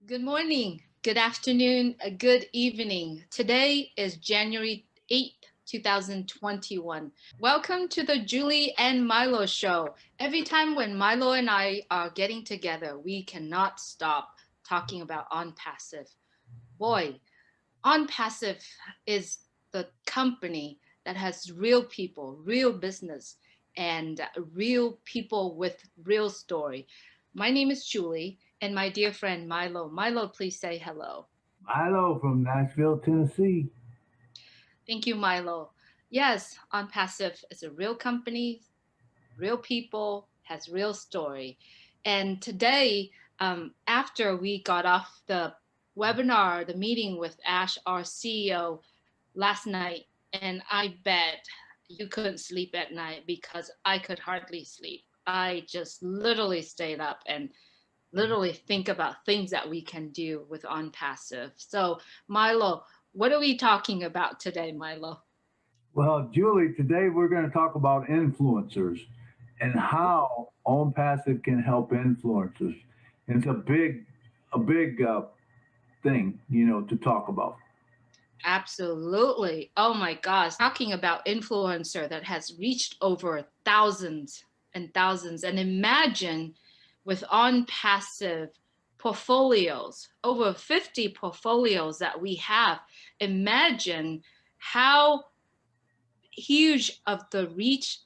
Good morning, good afternoon, good evening. Today is January 8th, 2021. Welcome to the Julie and Milo show. Every time when Milo and I are getting together, we cannot stop talking about OnPassive. Boy, OnPassive is the company that has real people, real business, and real people with real story. My name is Julie, and my dear friend Milo. Milo, please say hello. Milo from Nashville, Tennessee. Thank you, Milo. Yes, OnPassive is a real company, real people, has real story. And today, after we got off the webinar, the meeting with Ash, our CEO, last night, and I bet you couldn't sleep at night because I could hardly sleep. I just literally stayed up and literally think about things that we can do with OnPassive. So, Milo, what are we talking about today, Milo? Well, Julie, today we're going to talk about influencers and how OnPassive can help influencers. And it's a big thing, to talk about. Absolutely. Oh my gosh. Talking about influencer that has reached over thousands and thousands. And imagine with on passive portfolios, over 50 portfolios that we have. Imagine how huge of the reach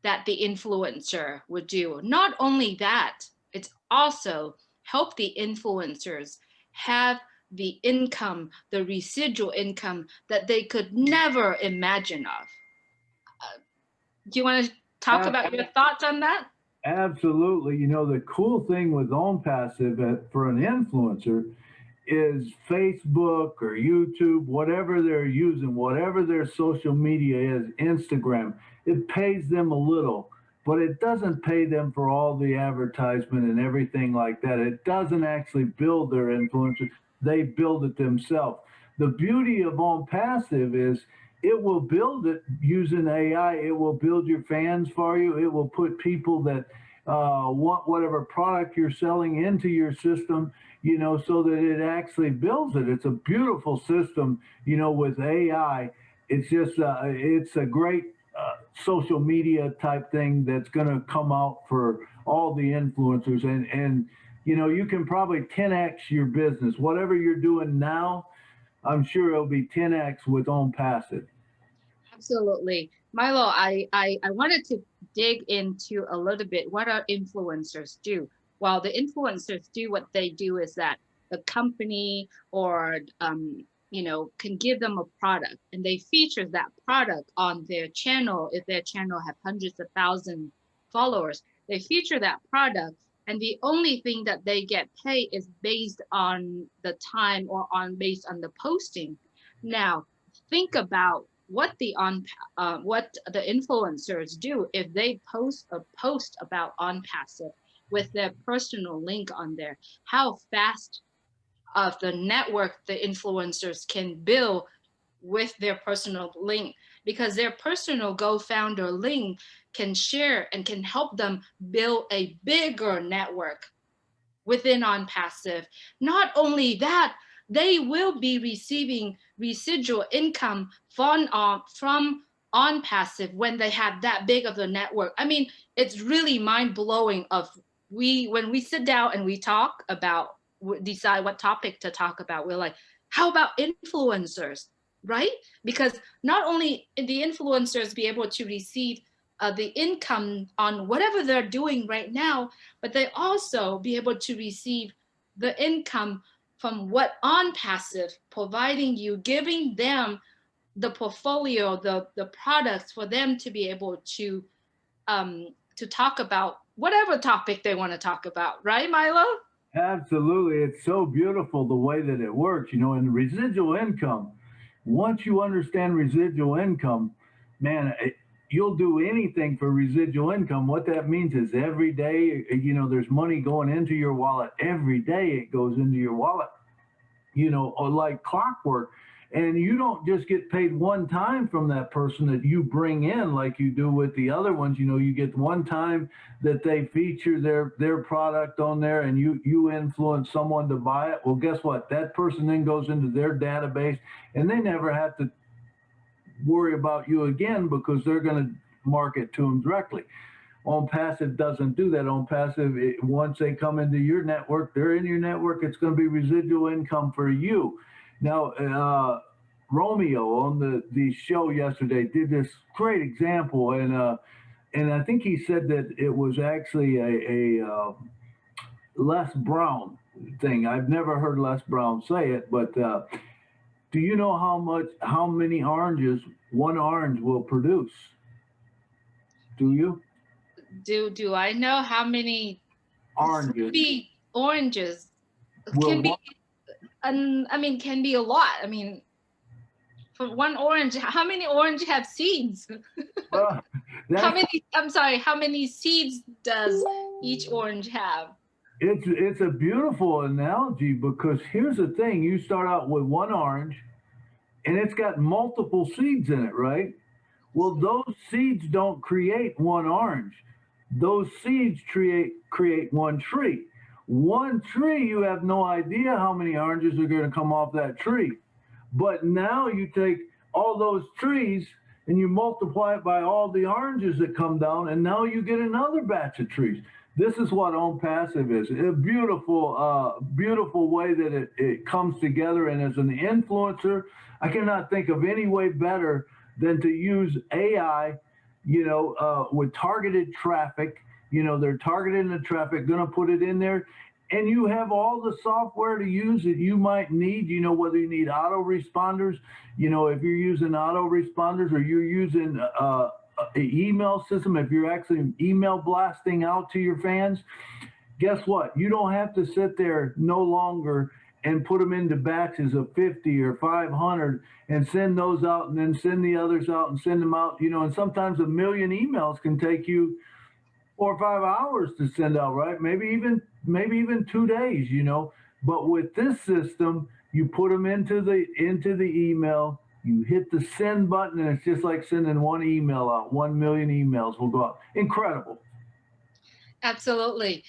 that the influencer would do. Not only that, it's also help the influencers have the income, the residual income that they could never imagine of. Do you want to talk Ab- about your thoughts on that? Absolutely. The cool thing with OnPassive for an influencer is Facebook or YouTube, whatever they're using, whatever their social media is, Instagram, it pays them a little, but it doesn't pay them for all the advertisement and everything like that. It doesn't actually build their influencers, they build it themselves. The beauty of On Passive is it will build it using AI. It will build your fans for you. It will put people that want whatever product you're selling into your system, so that it actually builds it. It's a beautiful system, with AI. It's a great social media type thing that's going to come out for all the influencers. And you can probably 10x your business. Whatever you're doing now, I'm sure it'll be 10x with On Passive. Absolutely. Milo, I wanted to dig into a little bit what our influencers do. While the influencers do what they do is that the company or can give them a product and they feature that product on their channel. If their channel have hundreds of thousands followers, they feature that product, and the only thing that they get paid is based on the time or on based on the posting. Now, think about what the influencers do if they post a post about on passive with their personal link on there, how fast of the network the influencers can build with their personal link, because their personal go-founder link can share and can help them build a bigger network within OnPassive. Not only that, they will be receiving residual income from OnPassive when they have that big of a network. I mean, it's really mind blowing. Of we when we sit down and we talk about decide what topic to talk about, we're like, how about influencers, right? Because not only the influencers be able to receive the income on whatever they're doing right now, but they also be able to receive the income from what on passive providing you, giving them the portfolio, the products for them to be able to talk about whatever topic they want to talk about, right, Milo? Absolutely. It's so beautiful the way that it works, and residual income. Once you understand residual income, man, you'll do anything for residual income. What that means is every day, there's money going into your wallet. Every day it goes into your wallet, or like clockwork. And you don't just get paid one time from that person that you bring in like you do with the other ones. You know, you get one time that they feature their product on there, and you influence someone to buy it. Well, guess what? That person then goes into their database, and they never have to worry about you again because they're going to market to them directly. On Passive doesn't do that. On Passive, once they come into your network, they're in your network. It's going to be residual income for you. Now, Romeo on the show yesterday did this great example, and I think he said that it was actually a Les Brown thing. I've never heard Les Brown say it, but do you know how many oranges one orange will produce? Do you? Do I know how many Oranges oranges will can be? I mean, can be a lot. I mean, for one orange, how many orange have seeds? well, How many? I'm sorry. How many seeds does each orange have? it's a beautiful analogy because here's the thing: you start out with one orange, and it's got multiple seeds in it, right? Well, those seeds don't create one orange. Those seeds create one tree. One tree, you have no idea how many oranges are going to come off that tree. But now you take all those trees and you multiply it by all the oranges that come down, and now you get another batch of trees. This is what OnPassive is. A beautiful, beautiful way that it comes together. And as an influencer, I cannot think of any way better than to use AI, with targeted traffic. They're targeting the traffic, going to put it in there. And you have all the software to use that you might need, whether you need autoresponders, if you're using autoresponders or you're using an email system, if you're actually email blasting out to your fans, guess what? You don't have to sit there no longer and put them into batches of 50 or 500 and send those out and then send the others out and send them out, and sometimes 1,000,000 emails can take you 4 or 5 hours to send out, right? Maybe even 2 days, But with this system, you put them into the email, you hit the send button, and it's just like sending one email out. 1,000,000 emails will go out. Incredible. Absolutely.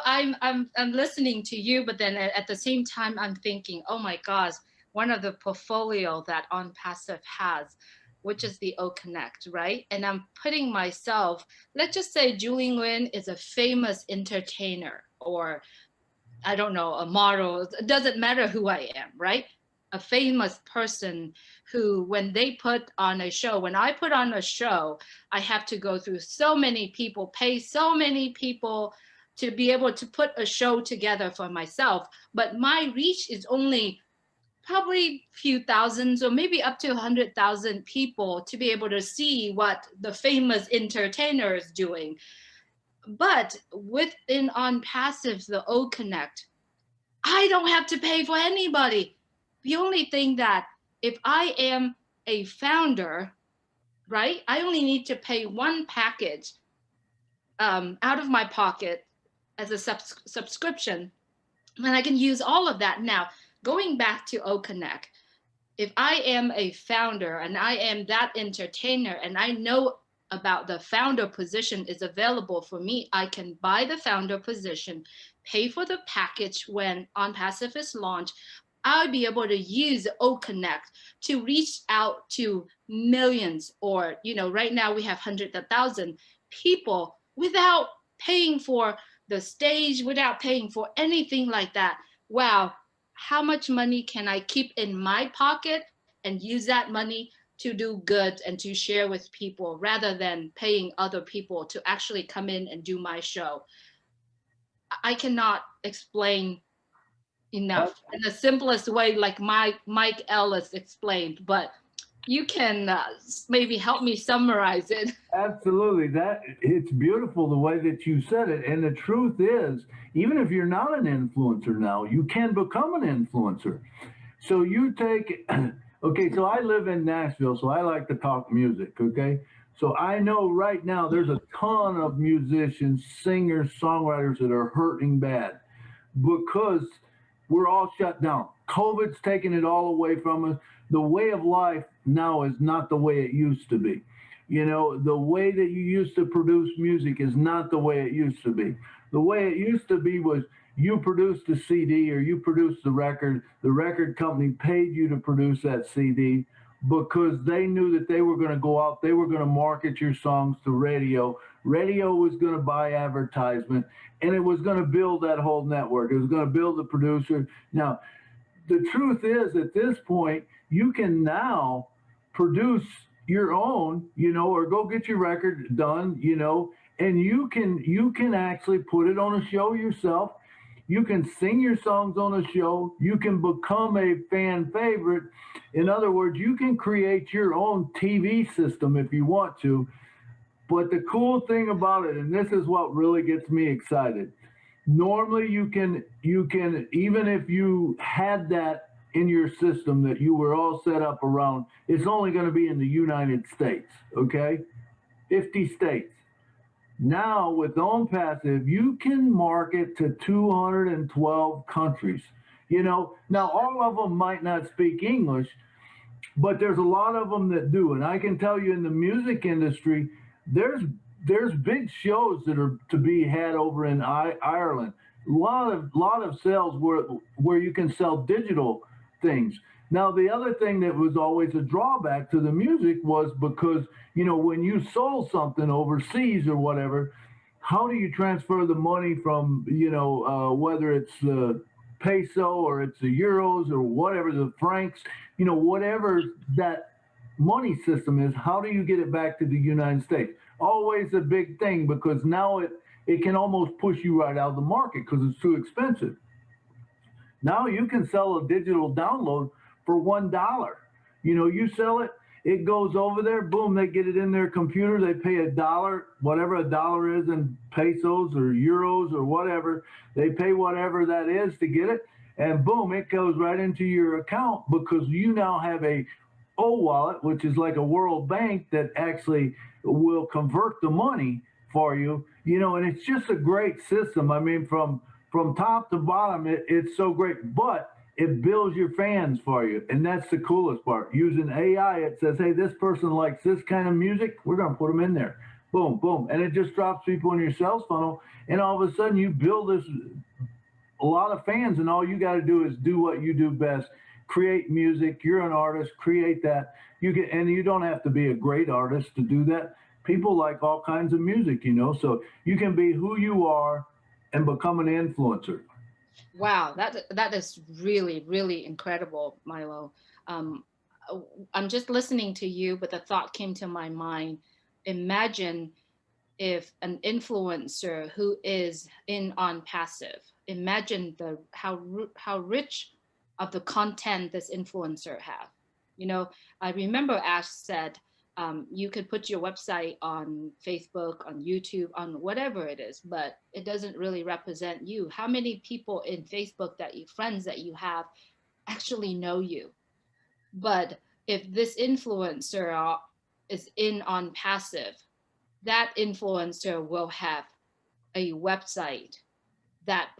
I'm listening to you, but then at the same time, I'm thinking, oh my gosh, one of the portfolio that OnPassive has, which is the O Connect, right? And I'm putting myself, let's just say Julie Nguyen is a famous entertainer, or I don't know, a model. It doesn't matter who I am, right? A famous person who, when they put on a show, when I put on a show, I have to go through so many people, pay so many people to be able to put a show together for myself. But my reach is only probably few thousands or maybe up to 100,000 people to be able to see what the famous entertainer is doing. But within OnPassive, the O Connect, I don't have to pay for anybody. The only thing that if I am a founder, right, I only need to pay one package out of my pocket as a subscription, and I can use all of that. Now, going back to O Connect, if I am a founder and I am that entertainer and I know about the founder position is available for me, I can buy the founder position, pay for the package when OnPassive is launched. I'll be able to use O Connect to reach out to millions, or right now we have hundreds of thousands people without paying for the stage, without paying for anything like that. Wow, how much money can I keep in my pocket and use that money to do good and to share with people rather than paying other people to actually come in and do my show? I cannot explain enough in the simplest way, like Mike Ellis explained, but you can maybe help me summarize it. Absolutely. It's beautiful the way that you said it. And the truth is, even if you're not an influencer now, you can become an influencer. So you take, okay, so I live in Nashville, so I like to talk music, okay? So I know right now there's a ton of musicians, singers, songwriters that are hurting bad because we're all shut down. COVID's taken it all away from us. The way of life now is not the way it used to be. You know, the way that you used to produce music is not the way it used to be. The way it used to be was you produced a CD or you produced the record company paid you to produce that CD because they knew that they were going to go out, they were going to market your songs to radio. Radio was going to buy advertisement, and it was going to build that whole network. It was going to build the producer. Now, the truth is, at this point, you can now produce your own, you know, or go get your record done, you know, and you can actually put it on a show yourself. You can sing your songs on a show. You can become a fan favorite. In other words, you can create your own TV system if you want to. But the cool thing about it, and this is what really gets me excited, normally you can even if you had that in your system that you were all set up around, it's only going to be in the United States, okay? 50 states. Now with OnPassive, you can market to 212 countries. You know, now all of them might not speak English, but there's a lot of them that do. And I can tell you in the music industry, there's big shows that are to be had over in Ireland. A lot of sales where you can sell digital things. Now, the other thing that was always a drawback to the music was because, you know, when you sold something overseas or whatever, how do you transfer the money from, you know, whether it's the peso or it's the euros or whatever, the francs, you know, whatever that money system is, how do you get it back to the United States? Always a big thing, because now it can almost push you right out of the market because it's too expensive. Now you can sell a digital download for $1. You know, you sell it, it goes over there, boom, they get it in their computer, they pay $1, whatever $1 is in pesos or euros or whatever, they pay whatever that is to get it, and boom, it goes right into your account because you now have a wallet, which is like a World Bank that actually will convert the money for you, you know, and it's just a great system. I mean, from top to bottom, it's so great, but it builds your fans for you. And that's the coolest part. Using AI, it says, hey, this person likes this kind of music, we're going to put them in there. Boom, boom. And it just drops people in your sales funnel. And all of a sudden you build a lot of fans, and all you got to do is do what you do best. Create music. You're an artist, create that. And you don't have to be a great artist to do that. People like all kinds of music, you know, so you can be who you are and become an influencer. Wow, that is really, really incredible, Milo. I'm just listening to you, but the thought came to my mind. Imagine if an influencer who is in OnPassive, imagine how rich of the content this influencer have. You know, I remember Ash said, you could put your website on Facebook, on YouTube, on whatever it is, but it doesn't really represent you. How many people in Facebook friends that you have actually know you? But if this influencer is in OnPassive, that influencer will have a website that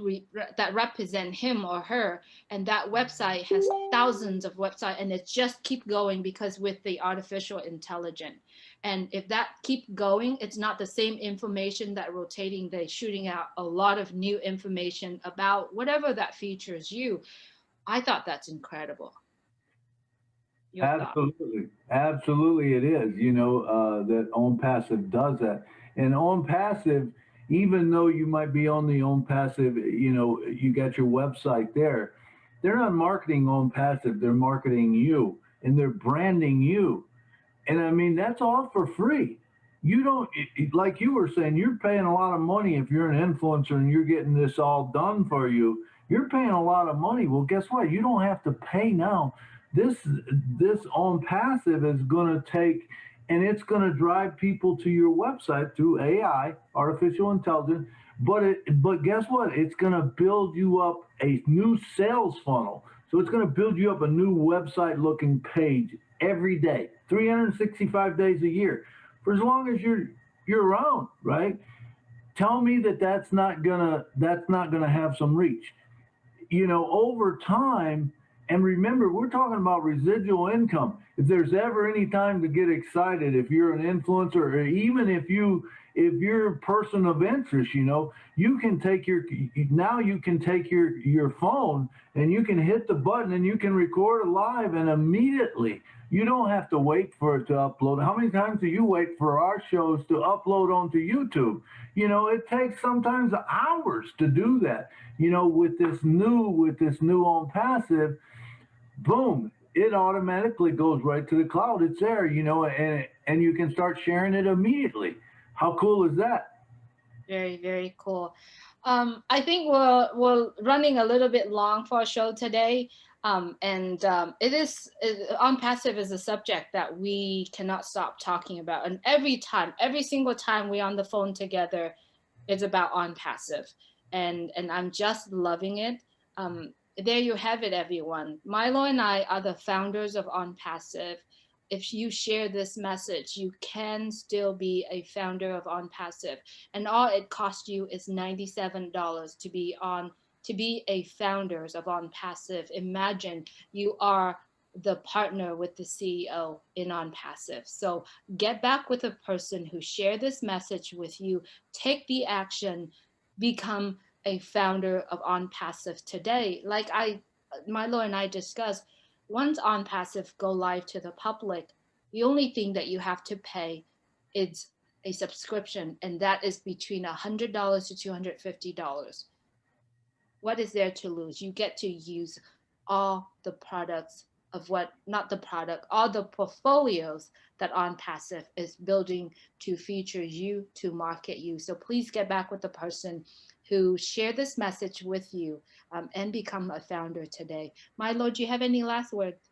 represent him or her, and that website has thousands of websites, and it just keep going, because with the artificial intelligence, and if that keep going, it's not the same information that rotating, they shooting out a lot of new information about whatever that features you. I thought that's incredible. Your Absolutely. Absolutely it is, you know, that OnPassive does that. And OnPassive, even though you might be on the OnPassive, you know, you got your website there, they're not marketing OnPassive, they're marketing you, and they're branding you. And I mean, that's all for free. You don't, like you were saying, you're paying a lot of money if you're an influencer and you're getting this all done for you. You're paying a lot of money. Well, guess what? You don't have to pay now. This OnPassive is going to take, and it's going to drive people to your website through AI, artificial intelligence. But guess what? It's going to build you up a new sales funnel. So it's going to build you up a new website looking page every day, 365 days a year, for as long as you're around, right? Tell me that's not gonna have some reach. you know, over time, and remember, we're talking about residual income. If there's ever any time to get excited, if you're an influencer, or even if you're a person of interest, you know, you can take your phone and you can hit the button and you can record a live, and immediately you don't have to wait for it to upload. How many times do you wait for our shows to upload onto YouTube? You know, it takes sometimes hours to do that. You know, with this new on passive, boom, it automatically goes right to the cloud. It's there, you know, and you can start sharing it immediately. How cool is that? Very, very cool. I think we're running a little bit long for our show today. On passive is a subject that we cannot stop talking about. And every single time we're on the phone together, it's about on passive. And I'm just loving it. There you have it, everyone. Milo and I are the founders of OnPassive. If you share this message, you can still be a founder of OnPassive. And all it costs you is $97 to be a founders of OnPassive. Imagine you are the partner with the CEO in OnPassive. So get back with a person who shared this message with you, take the action, become a founder of OnPassive today. Like Milo and I discussed, once OnPassive go live to the public, the only thing that you have to pay is a subscription, and that is between $100 to $250. What is there to lose? You get to use all the products of all the portfolios that OnPassive is building to feature you, to market you. So please get back with the person who shared this message with you, and become a founder today. Milo, do you have any last words?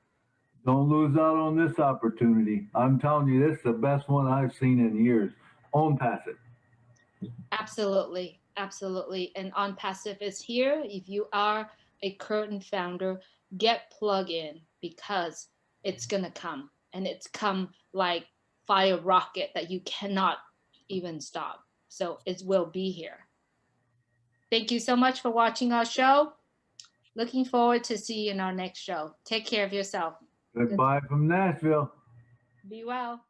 Don't lose out on this opportunity. I'm telling you, this is the best one I've seen in years. On passive. Absolutely, absolutely. And OnPassive is here. If you are a current founder, get plug in, because it's gonna come, and it's come like fire rocket that you cannot even stop. So it will be here. Thank you so much for watching our show. Looking forward to see you in our next show. Take care of yourself. Goodbye from Nashville. Be well.